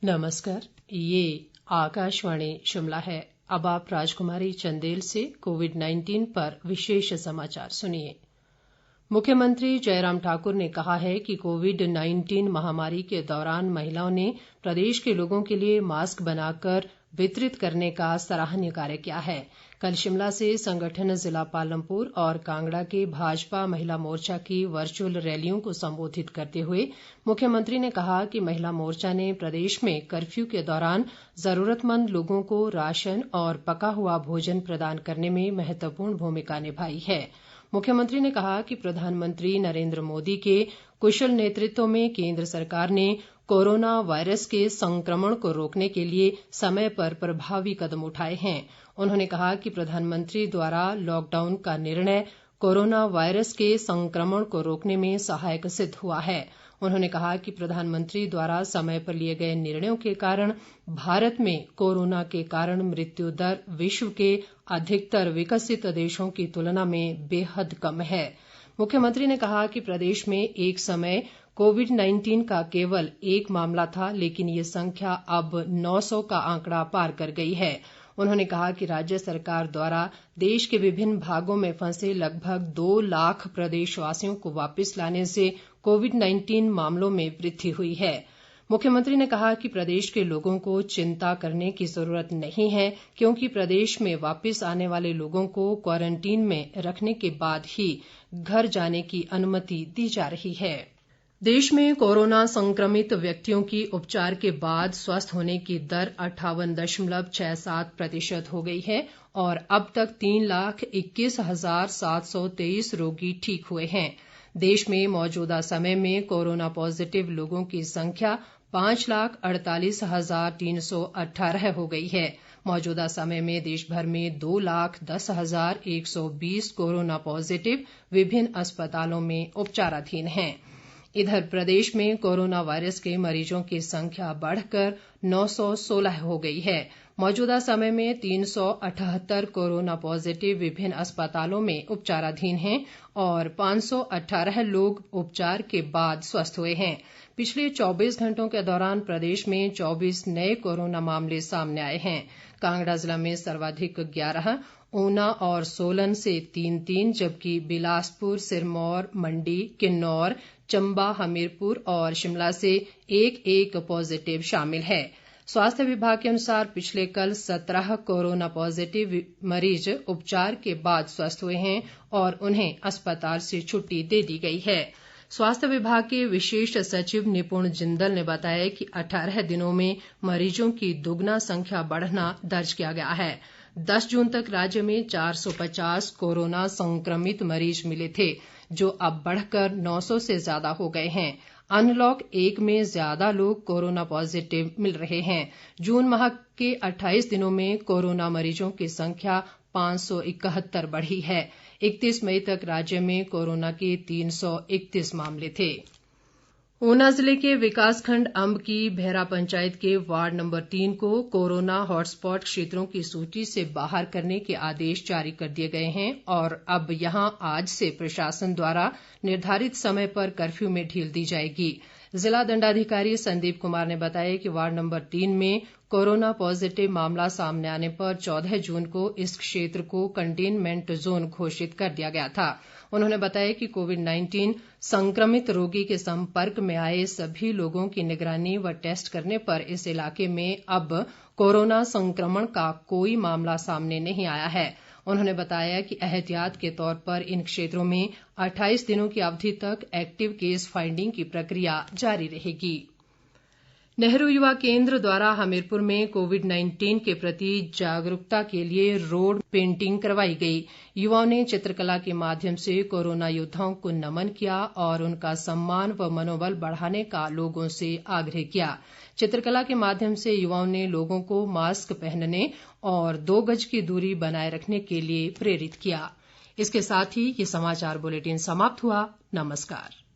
नमस्कार, ये आकाशवाणी शिमला है। अब आप राजकुमारी चंदेल से कोविड-19 पर विशेष समाचार सुनिए। मुख्यमंत्री जयराम ठाकुर ने कहा है कि कोविड-19 महामारी के दौरान महिलाओं ने प्रदेश के लोगों के लिए मास्क बनाकर वितरित करने का सराहनीय कार्य किया है। कल शिमला से संगठन जिला पालमपुर और कांगड़ा के भाजपा महिला मोर्चा की वर्चुअल रैलियों को संबोधित करते हुए मुख्यमंत्री ने कहा कि महिला मोर्चा ने प्रदेश में कर्फ्यू के दौरान जरूरतमंद लोगों को राशन और पका हुआ भोजन प्रदान करने में महत्वपूर्ण भूमिका निभाई है। मुख्यमंत्री ने कहा कि प्रधानमंत्री नरेंद्र मोदी के कुशल नेतृत्व में केंद्र सरकार ने कोरोना वायरस के संक्रमण को रोकने के लिए समय पर प्रभावी कदम उठाए हैं। उन्होंने कहा कि प्रधानमंत्री द्वारा लॉकडाउन का निर्णय कोरोना वायरस के संक्रमण को रोकने में सहायक सिद्ध हुआ है। उन्होंने कहा कि प्रधानमंत्री द्वारा समय पर लिए गए निर्णयों के कारण भारत में कोरोना के कारण मृत्यु दर विश्व के अधिकतर विकसित देशों की तुलना में बेहद कम है। मुख्यमंत्री ने कहा कि प्रदेश में एक समय कोविड-19 का केवल एक मामला था, लेकिन ये संख्या अब 900 का आंकड़ा पार कर गई है। उन्होंने कहा कि राज्य सरकार द्वारा देश के विभिन्न भागों में फंसे लगभग 2 लाख प्रदेशवासियों को वापस लाने से कोविड-19 मामलों में वृद्धि हुई है। मुख्यमंत्री ने कहा कि प्रदेश के लोगों को चिंता करने की जरूरत नहीं है, क्योंकि प्रदेश में वापस आने वाले लोगों को क्वारंटीन में रखने के बाद ही घर जाने की अनुमति दी जा रही है। देश में कोरोना संक्रमित व्यक्तियों की उपचार के बाद स्वस्थ होने की दर 58.67% हो गई है और अब तक 3,21,723 रोगी ठीक हुए हैं। देश में मौजूदा समय में कोरोना पॉजिटिव लोगों की संख्या 5,48,318 हो गई है। मौजूदा समय में देश भर में 2,10,120 कोरोना पॉजिटिव विभिन्न अस्पतालों में उपचाराधीन हैं। इधर प्रदेश में कोरोना वायरस के मरीजों की संख्या बढ़कर 916 हो गई है। मौजूदा समय में 378 कोरोना पॉजिटिव विभिन्न अस्पतालों में उपचाराधीन हैं और 518 लोग उपचार के बाद स्वस्थ हुए हैं। पिछले 24 घंटों के दौरान प्रदेश में 24 नए कोरोना मामले सामने आए हैं। कांगड़ा जिला में सर्वाधिक 11, ऊना और सोलन से 3-3, जबकि बिलासपुर, सिरमौर, मंडी, किन्नौर, चंबा, हमीरपुर और शिमला से 1-1 पॉजिटिव शामिल है। स्वास्थ्य विभाग के अनुसार पिछले कल 17 कोरोना पॉजिटिव मरीज उपचार के बाद स्वस्थ हुए हैं और उन्हें अस्पताल से छुट्टी दे दी गई है। स्वास्थ्य विभाग के विशेष सचिव निपुण जिंदल ने बताया कि 18 दिनों में मरीजों की दुगना संख्या बढ़ना दर्ज किया गया है। 10 जून तक राज्य में 450 कोरोना संक्रमित मरीज मिले थे, जो अब बढ़कर 900 से ज्यादा हो गए हैं। अनलॉक 1 में ज्यादा लोग कोरोना पॉजिटिव मिल रहे हैं। जून माह के 28 दिनों में कोरोना मरीजों की संख्या 571 बढ़ी है। 31 मई तक राज्य में कोरोना के 331 मामले थे। ऊना जिले के विकासखंड अंब की भेरा पंचायत के वार्ड नंबर 3 को कोरोना हॉटस्पॉट क्षेत्रों की सूची से बाहर करने के आदेश जारी कर दिए गए हैं और अब यहां आज से प्रशासन द्वारा निर्धारित समय पर कर्फ्यू में ढील दी जाएगी। जिला दंडाधिकारी संदीप कुमार ने बताया कि वार्ड नंबर 3 में कोरोना पॉजिटिव मामला सामने आने पर 14 जून को इस क्षेत्र को कंटेनमेंट जोन घोषित कर दिया गया था। उन्होंने बताया कि कोविड-19 संक्रमित रोगी के संपर्क में आए सभी लोगों की निगरानी व टेस्ट करने पर इस इलाके में अब कोरोना संक्रमण का कोई मामला सामने नहीं आया है। उन्होंने बताया कि एहतियात के तौर पर इन क्षेत्रों में 28 दिनों की अवधि तक एक्टिव केस फाइंडिंग की प्रक्रिया जारी रहेगी। नेहरू युवा केंद्र द्वारा हमीरपुर में कोविड-19 के प्रति जागरूकता के लिए रोड पेंटिंग करवाई गई। युवाओं ने चित्रकला के माध्यम से कोरोना योद्धाओं को नमन किया और उनका सम्मान व मनोबल बढ़ाने का लोगों से आग्रह किया। चित्रकला के माध्यम से युवाओं ने लोगों को मास्क पहनने और 2 गज की दूरी बनाए रखने के लिए प्रेरित किया। इसके साथ ही ये समाचार बुलेटिन समाप्त हुआ। नमस्कार।